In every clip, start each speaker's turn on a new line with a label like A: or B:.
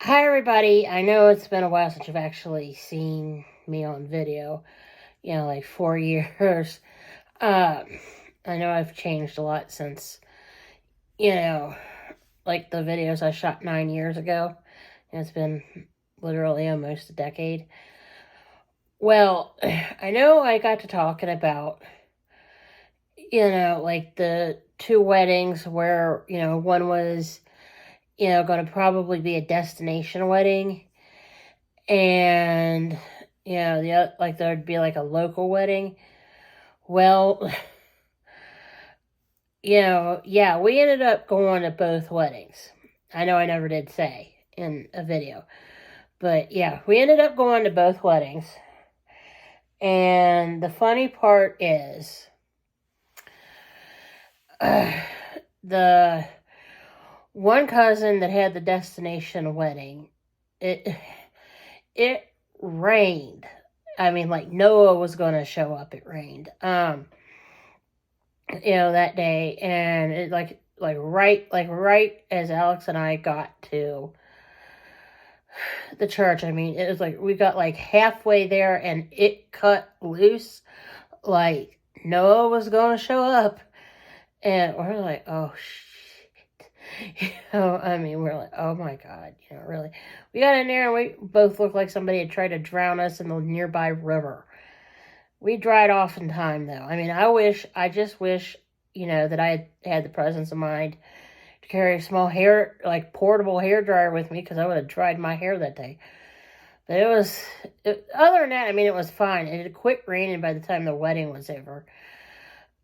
A: Hi, everybody. I know it's been a while since you've actually seen me on video, like 4 years. Um, I know I've changed a lot since, you know, like the videos I shot 9 years ago. It's been literally almost a decade. Well, I know I got to talking about, like the two weddings where, one was, going to probably be a destination wedding and like there'd be like a local wedding. Well, yeah, we ended up going to both weddings. I know I never did say in a video, but yeah, we ended up going to both weddings. And the funny part is, the one cousin that had the destination wedding, it it rained. I mean, like Noah was going to show up. It rained. That day, and it right as Alex and I got to the church. I mean, it was like we got like halfway there and it cut loose. Like Noah was going to show up, and we're like, oh shit. I mean, we're like, oh my god, really. We got in there and we both looked like somebody had tried to drown us in the nearby river. We dried off in time, though. I mean, I just wish, that I had the presence of mind to carry a small portable hair dryer with me, because I would have dried my hair that day. But other than that, I mean, it was fine. It had quit raining by the time the wedding was over.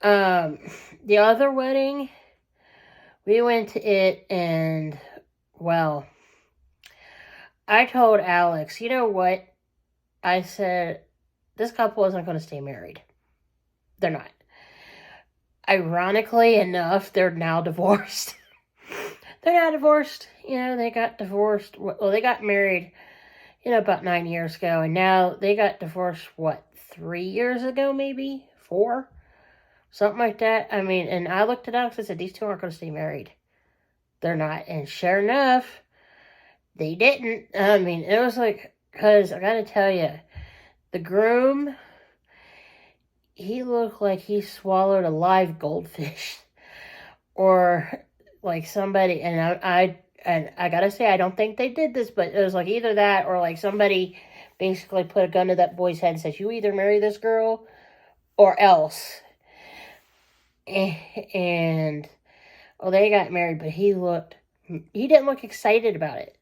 A: The other wedding, we went to it, and, well, I told Alex, you know what? I said, this couple isn't going to stay married. They're not. Ironically enough, they're now divorced. They're now divorced. They got divorced. Well, they got married, about 9 years ago. And now they got divorced, 3 years ago, maybe? 4? Something like that. I mean, and I looked at Alex and said, these two aren't going to stay married. They're not. And sure enough, they didn't. I mean, it was like, because I got to tell you, the groom, he looked like he swallowed a live goldfish. Or like somebody, and I gotta say, I don't think they did this, but it was like either that or like somebody basically put a gun to that boy's head and said, you either marry this girl or else. And they got married, but he didn't look excited about it.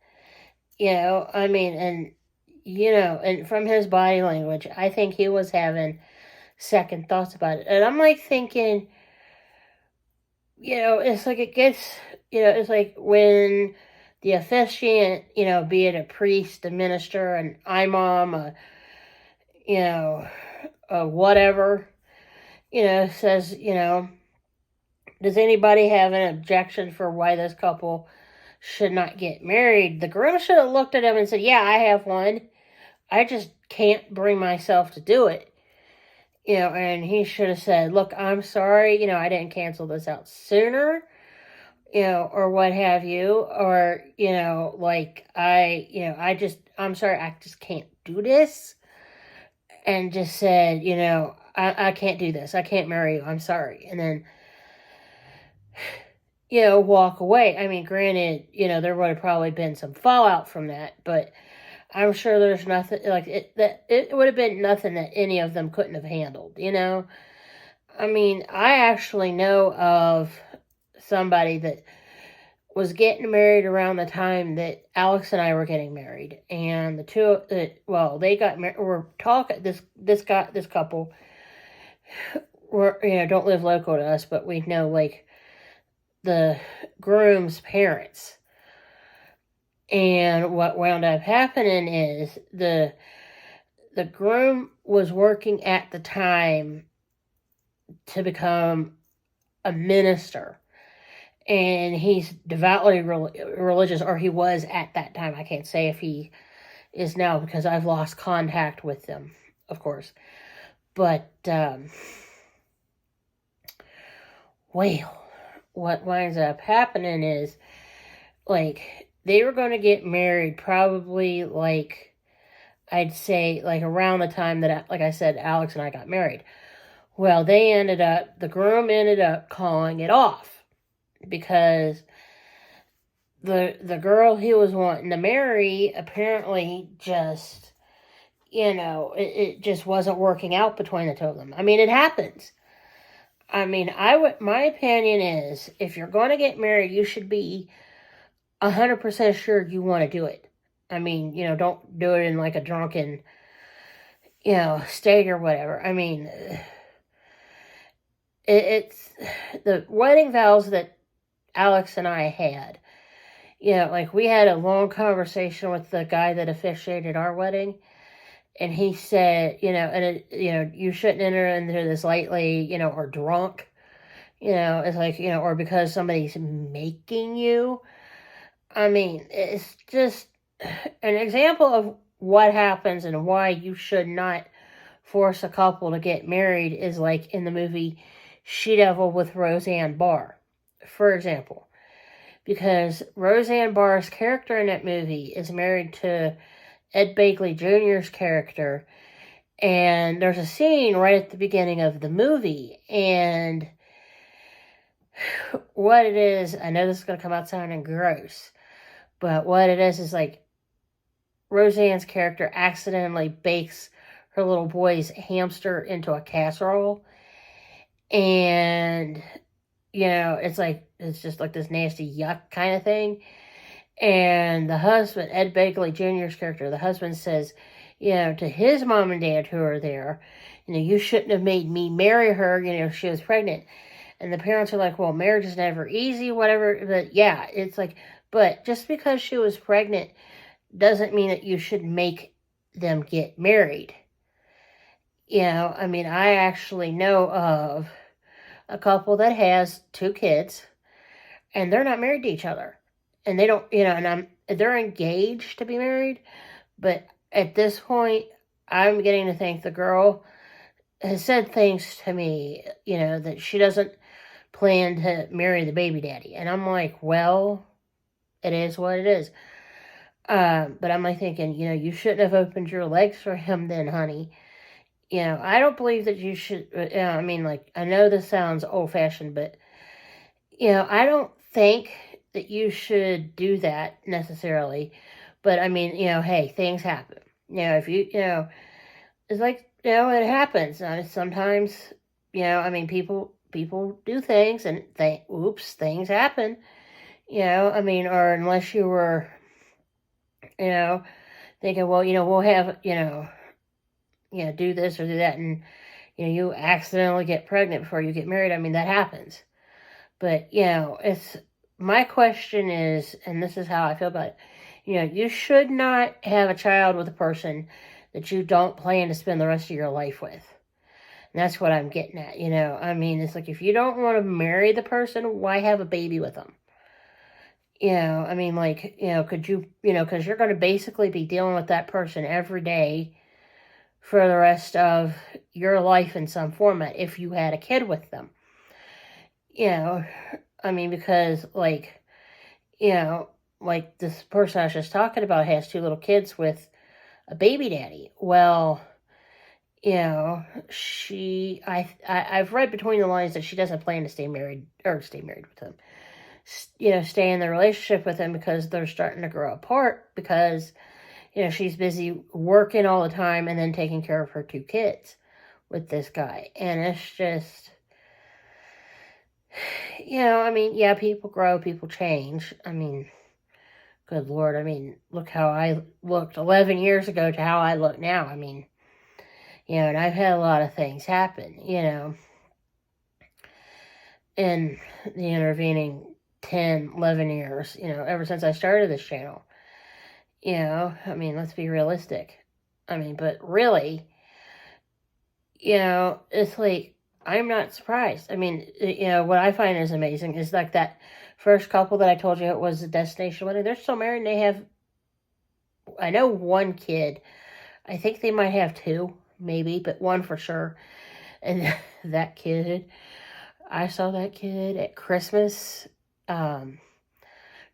A: I mean, and from his body language, I think he was having second thoughts about it. And I'm like thinking, it's like it gets, it's like when the officiant, be it a priest, a minister, an imam, a whatever, says, does anybody have an objection for why this couple should not get married? The groom should have looked at him and said, yeah, I have one. I just can't bring myself to do it. And he should have said, look, I'm sorry, I didn't cancel this out sooner, or what have you, or, I'm sorry, I just can't do this. And just said, I can't do this. I can't marry you. I'm sorry. And then, walk away. I mean, granted, there would have probably been some fallout from that, but I'm sure there's nothing like it that it would have been nothing that any of them couldn't have handled, I mean, I actually know of somebody that was getting married around the time that Alex and I were getting married, and the two, they got married. We're talking this couple were don't live local to us, but we know like the groom's parents. And what wound up happening is the groom was working at the time to become a minister. And he's devoutly religious, or he was at that time. I can't say if he is now because I've lost contact with them, of course. But, well, what winds up happening is, like, they were going to get married probably like, I'd say like around the time that, like I said, Alex and I got married. Well, the groom ended up calling it off because the girl he was wanting to marry apparently just, it just wasn't working out between the two of them. I mean, it happens. I mean, my opinion is, if you're going to get married, you should be 100% sure you want to do it. I mean, don't do it in like a drunken, state or whatever. I mean, it's the wedding vows that Alex and I had. Like we had a long conversation with the guy that officiated our wedding, and he said, you shouldn't enter into this lightly, or drunk. It's like, or because somebody's making you. I mean, it's just an example of what happens and why you should not force a couple to get married is like in the movie She Devil with Roseanne Barr, for example. Because Roseanne Barr's character in that movie is married to Ed Begley Jr.'s character. And there's a scene right at the beginning of the movie. And what it is, I know this is going to come out sounding gross, but what it is like Roseanne's character accidentally bakes her little boy's hamster into a casserole. And, it's just like this nasty yuck kind of thing. And the husband, Ed Begley Jr.'s character, the husband says, to his mom and dad who are there, you shouldn't have made me marry her, if she was pregnant. And the parents are like, well, marriage is never easy, whatever. But yeah, it's like, but just because she was pregnant doesn't mean that you should make them get married. I mean, I actually know of a couple that has 2 kids, and they're not married to each other. And they don't, and they're engaged to be married. But at this point, I'm getting to think the girl has said things to me, that she doesn't plan to marry the baby daddy. And I'm like, well, it is what it is. But I'm like thinking, you shouldn't have opened your legs for him then, honey. I don't believe that you should, I mean, like, I know this sounds old-fashioned, but, I don't think that you should do that necessarily. But, I mean, hey, things happen. If you, it's like, it happens. Sometimes, I mean, people do things and things happen. I mean, or unless you were, thinking, well, we'll have, do this or do that, and you accidentally get pregnant before you get married. I mean, that happens. But it's, my question is, and this is how I feel about it, you should not have a child with a person that you don't plan to spend the rest of your life with. And that's what I'm getting at. I mean, it's like, if you don't want to marry the person, why have a baby with them? I mean, like, could you, because you're going to basically be dealing with that person every day for the rest of your life in some format if you had a kid with them. I mean, because, like, like this person I was just talking about has 2 little kids with a baby daddy. Well, I've read between the lines that she doesn't plan to stay married with him. Stay in the relationship with him because they're starting to grow apart because, she's busy working all the time and then taking care of her 2 kids with this guy. And it's just, I mean, yeah, people grow, people change. I mean, good Lord, I mean, look how I looked 11 years ago to how I look now. I mean, and I've had a lot of things happen, in the intervening 10, 11 years, ever since I started this channel. I mean, let's be realistic. I mean, but really, it's like, I'm not surprised. I mean, what I find is amazing is like that first couple that I told you it was a destination wedding. They're still married and they have, I know 1 kid. I think they might have 2, maybe, but 1 for sure. And that kid, I saw that kid at Christmas,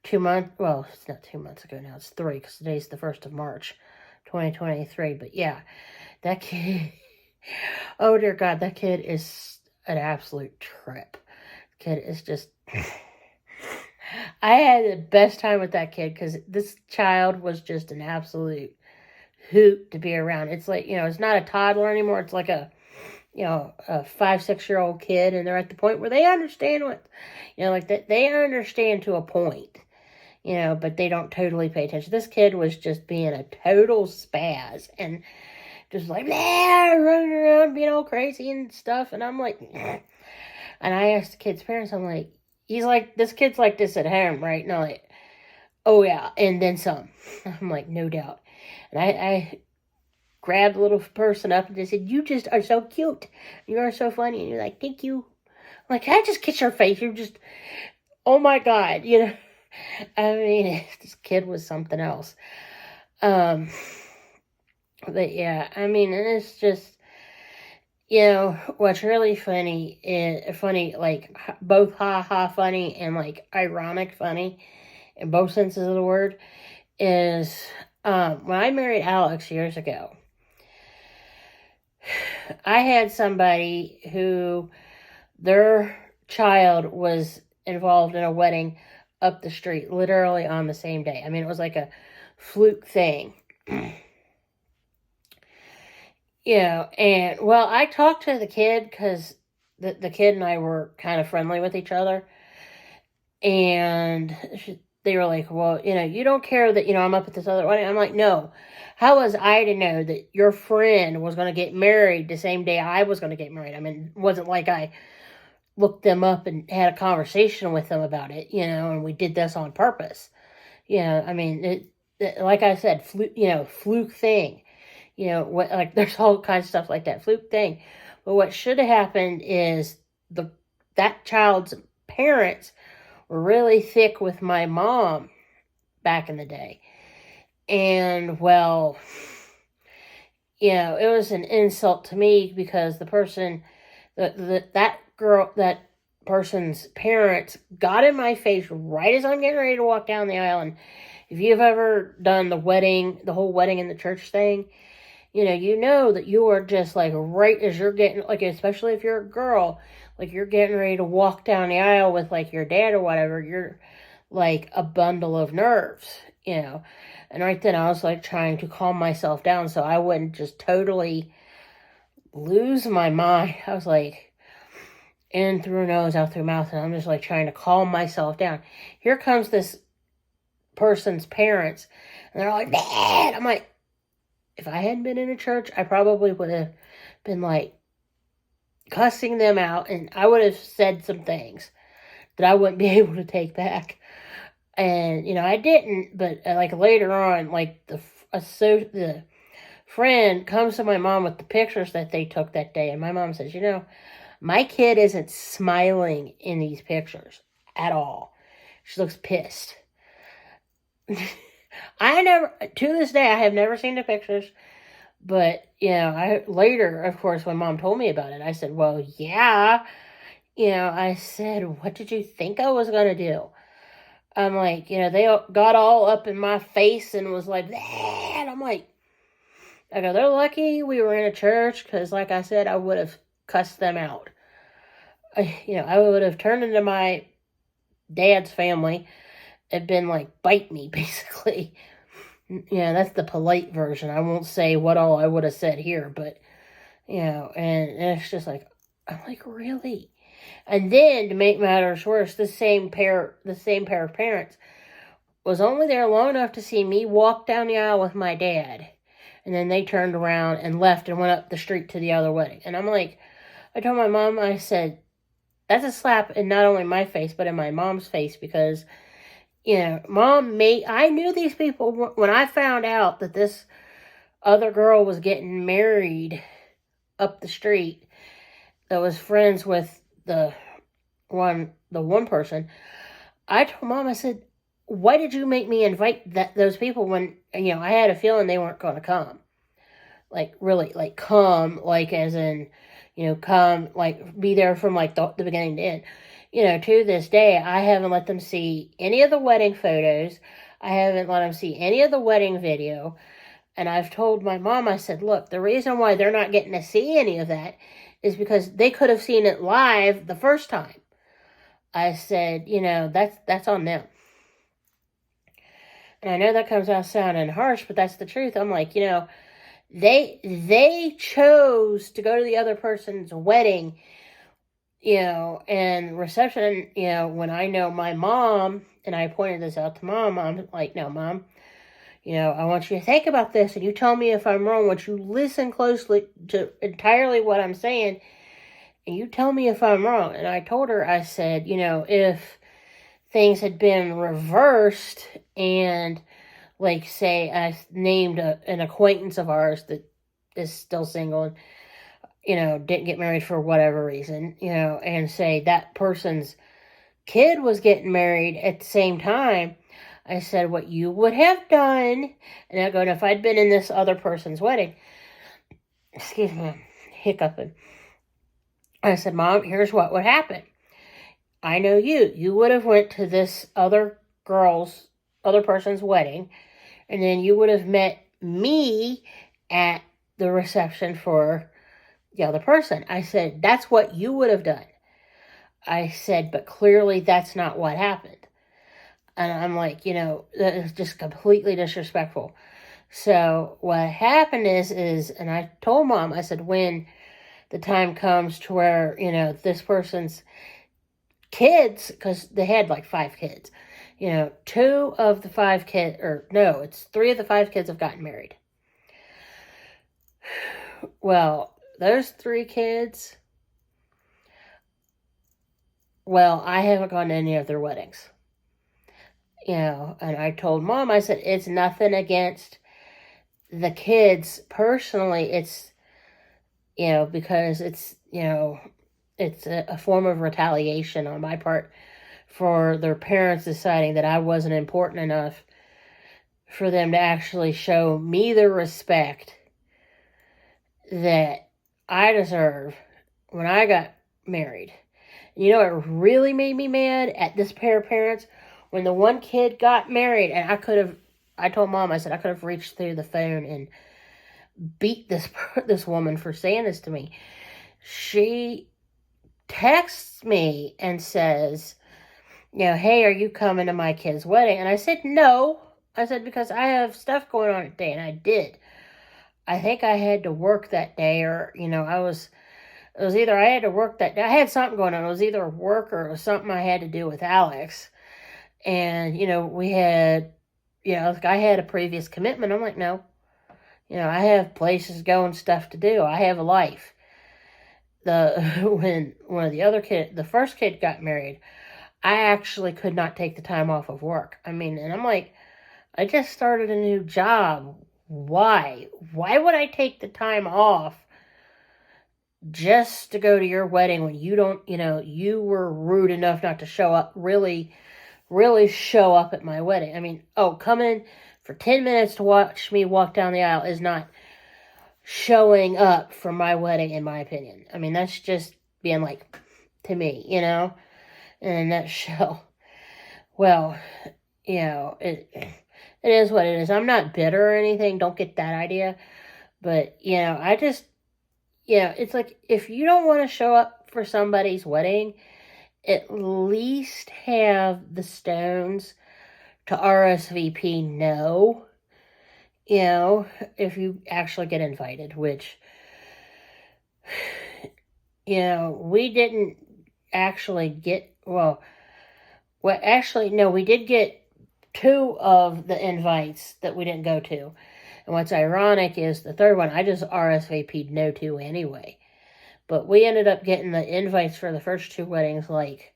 A: 2 months, well, it's not 2 months ago now, it's 3, because today's the 1st of March, 2023, but yeah, that kid, oh dear God, that kid is an absolute trip. Kid is just, I had the best time with that kid, because this child was just an absolute hoot to be around. It's like, it's not a toddler anymore, it's like a 5-6 year old kid, and they're at the point where they understand like that, they understand to a point, but they don't totally pay attention. This kid was just being a total spaz, and just like, running around, being all crazy and stuff, and I'm like, and I asked the kid's parents, I'm like, this kid's like this at home, right? And I'm like, oh yeah, and then some. I'm like, no doubt. And I grabbed the little person up and just said, you just are so cute. You are so funny. And you're like, thank you. I'm like, can I just kiss your face? You're just, oh my God. I mean, this kid was something else. But yeah, I mean, it's just, what's really funny is like both ha-ha funny and like ironic funny in both senses of the word is when I married Alex years ago, I had somebody who their child was involved in a wedding up the street, literally on the same day. I mean, it was like a fluke thing. And well, I talked to the kid because the kid and I were kind of friendly with each other. And they were like, well, you don't care that, I'm up at this other wedding. I'm like, no. How was I to know that your friend was going to get married the same day I was going to get married? I mean, it wasn't like I looked them up and had a conversation with them about it, and we did this on purpose. I mean, it like I said, fluke thing. Like there's all kinds of stuff like that, fluke thing. But what should have happened is that child's parents were really thick with my mom back in the day. And, well, it was an insult to me because the person, that person's parents got in my face right as I'm getting ready to walk down the aisle. And if you've ever done the whole wedding in the church thing, you know that you are just like right as you're getting, like, especially if you're a girl, like you're getting ready to walk down the aisle with like your dad or whatever, you're like a bundle of nerves, And right then I was like trying to calm myself down so I wouldn't just totally lose my mind. I was like in through nose, out through mouth, and I'm just like trying to calm myself down. Here comes this person's parents, and they're like, Dad! I'm like, if I hadn't been in a church, I probably would have been like cussing them out, and I would have said some things that I wouldn't be able to take back. And, I didn't, but like later on, like the friend comes to my mom with the pictures that they took that day. And my mom says, my kid isn't smiling in these pictures at all. She looks pissed. To this day, I have never seen the pictures. But, later, of course, when Mom told me about it, I said, well, yeah. I said, what did you think I was going to do? I'm like, they got all up in my face and was like, that. I'm like, I go, they're lucky we were in a church because, like I said, I would have cussed them out. I would have turned into my dad's family and been like, bite me, basically. That's the polite version. I won't say what all I would have said here, but, and it's just like, I'm like, really? And then, to make matters worse, the same pair of parents was only there long enough to see me walk down the aisle with my dad. And then they turned around and left and went up the street to the other wedding. And I'm like, I told my mom, I said, that's a slap in not only my face, but in my mom's face. Because, I knew these people when I found out that this other girl was getting married up the street that was friends with the one person. I told Mom, I said, why did you make me invite those people when, I had a feeling they weren't going to come? Like, really, like, come, like, as in, come, like, be there from, like, the beginning to end. to this day, I haven't let them see any of the wedding photos. I haven't let them see any of the wedding video. And I've told my mom, I said, look, the reason why they're not getting to see any of that is because they could have seen it live the first time. I said, that's on them. And I know that comes out sounding harsh, but that's the truth. I'm like, they chose to go to the other person's wedding, and reception, when I know my mom, and I pointed this out to Mom, I'm like, no, Mom, I want you to think about this, and you tell me if I'm wrong. I want you to listen closely to entirely what I'm saying, and you tell me if I'm wrong. And I told her, I said, if things had been reversed, and like, say, I named an acquaintance of ours that is still single, and didn't get married for whatever reason, and say that person's kid was getting married at the same time, I said, what you would have done, and I go, if I'd been in this other person's wedding, excuse me, I'm hiccuping, I said, Mom, here's what would happen. I know you would have went to this other person's wedding, and then you would have met me at the reception for the other person. I said, that's what you would have done. I said, but clearly that's not what happened. And I'm like, that is just completely disrespectful. So what happened is, and I told Mom, I said, when the time comes to where, this person's kids, because they had like 5 kids, 2 of the 5 kids, or no, it's 3 of the 5 kids have gotten married. Well, those 3 kids, well, I haven't gone to any of their weddings. And I told Mom, I said, it's nothing against the kids personally. It's, because it's, it's a form of retaliation on my part for their parents deciding that I wasn't important enough for them to actually show me the respect that I deserve when I got married. It really made me mad at this pair of parents when the one kid got married, and I told Mom, I said, I could have reached through the phone and beat this woman for saying this to me. She texts me and says, hey, are you coming to my kid's wedding? And I said, no. I said, because I have stuff going on today, and I did. I think I had to work that day, or, it was either I had to work that day. I had something going on. It was either work or it was something I had to do with Alex. And, we had, I had a previous commitment. I'm like, no, I have places to go and stuff to do. I have a life. When one of the first kid got married, I actually could not take the time off of work. And I'm like, I just started a new job. Why? Why would I take the time off just to go to your wedding when you don't, you were rude enough not to show up, really show up at my wedding? Coming for 10 minutes to watch me walk down the aisle is not showing up for my wedding, in my opinion. That's just being like, to me, in a nutshell. Well, it is what it is. I'm not bitter or anything. Don't get that idea. But, I just, it's like, if you don't want to show up for somebody's wedding, at least have the stones to RSVP no, if you actually get invited, which, we didn't actually get, we did get 2 of the invites that we didn't go to. And what's ironic is the third one I just RSVP'd no to anyway. But we ended up getting the invites for the first 2 weddings like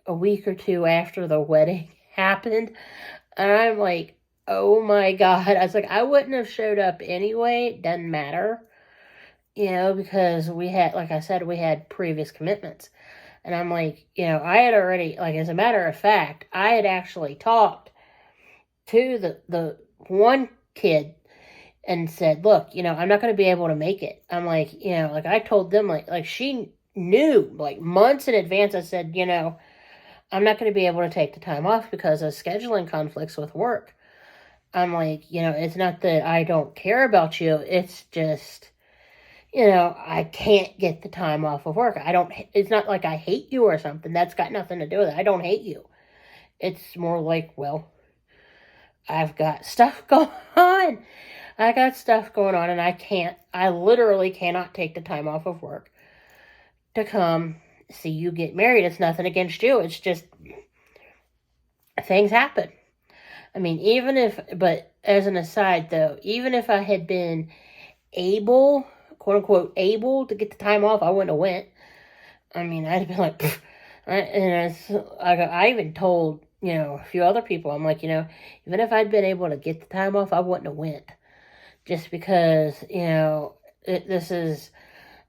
A: a week or 2 after the wedding happened. And I'm like, oh my God. I was like, I wouldn't have showed up anyway. It doesn't matter. Because we had, like I said, we had previous commitments. And I'm like, I had already, as a matter of fact, I had actually talked to the one kid and said, look, I'm not going to be able to make it. I'm like, I told them, like she knew, like months in advance, I said, I'm not going to be able to take the time off because of scheduling conflicts with work. I'm like, it's not that I don't care about you. It's just, I can't get the time off of work. It's not like I hate you or something. That's got nothing to do with it. I don't hate you. It's more like, well, I've got stuff going on. I got stuff going on and I literally cannot take the time off of work to come see you get married. It's nothing against you. It's just things happen. I mean, but as an aside though, even if I had been able, quote unquote, able to get the time off, I wouldn't have went. I mean, I'd have been like, pfft. I even told, a few other people, I'm like, even if I'd been able to get the time off, I wouldn't have went. Just because, this is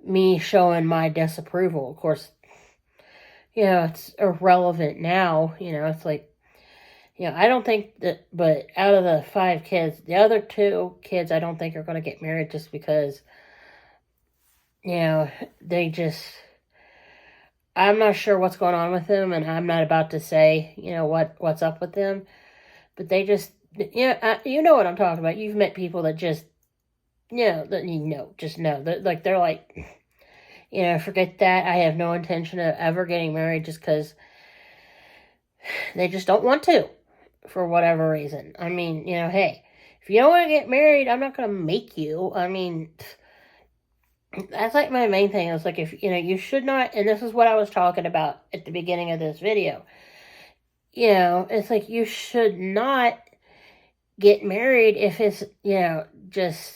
A: me showing my disapproval. Of course, it's irrelevant now. It's like, I don't think that, but out of the 5 kids, the other 2 kids I don't think are going to get married just because, they just, I'm not sure what's going on with them, and I'm not about to say, what's up with them, but they just, you know what I'm talking about. You've met people that just, just know. They're like, forget that. I have no intention of ever getting married just because they just don't want to for whatever reason. I mean, hey, if you don't want to get married, I'm not going to make you. I mean, that's like my main thing. It's like, if, you should not, and this is what I was talking about at the beginning of this video. It's like you should not get married if it's, just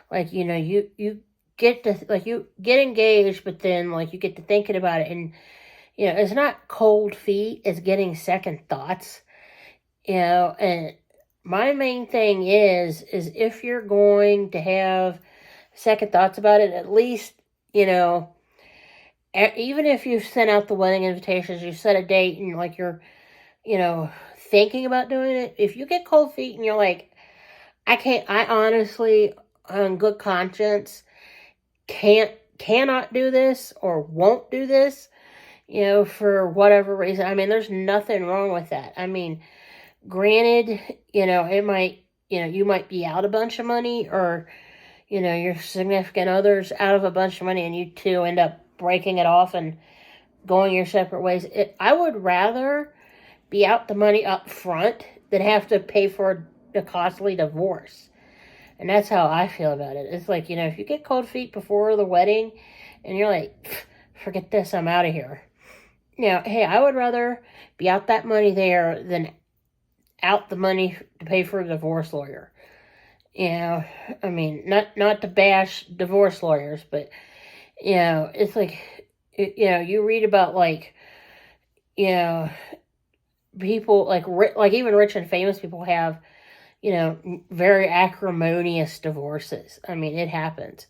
A: like, you get to, like, you get engaged, but then, like, you get to thinking about it, and, it's not cold feet, it's getting second thoughts, and my main thing is if you're going to have second thoughts about it, at least, even if you've sent out the wedding invitations, you set a date, and, like, you're, thinking about doing it, if you get cold feet and you're like, I honestly, on good conscience, cannot do this or won't do this, for whatever reason. I mean, there's nothing wrong with that. I mean, granted, it might, you might be out a bunch of money, or, your significant other's out of a bunch of money, and you two end up breaking it off and going your separate ways. I would rather be out the money up front than have to pay for a costly divorce. And that's how I feel about it. It's like, if you get cold feet before the wedding and you're like, forget this, I'm out of here. Hey, I would rather be out that money there than out the money to pay for a divorce lawyer. I mean, not to bash divorce lawyers, but, it's like, you read about, like, people, like even rich and famous people have, very acrimonious divorces. I mean, it happens.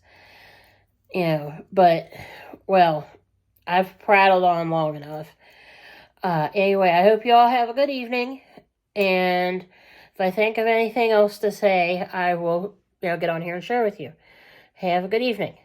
A: But, well, I've prattled on long enough. Anyway, I hope you all have a good evening. And if I think of anything else to say, I will, get on here and share with you. Have a good evening.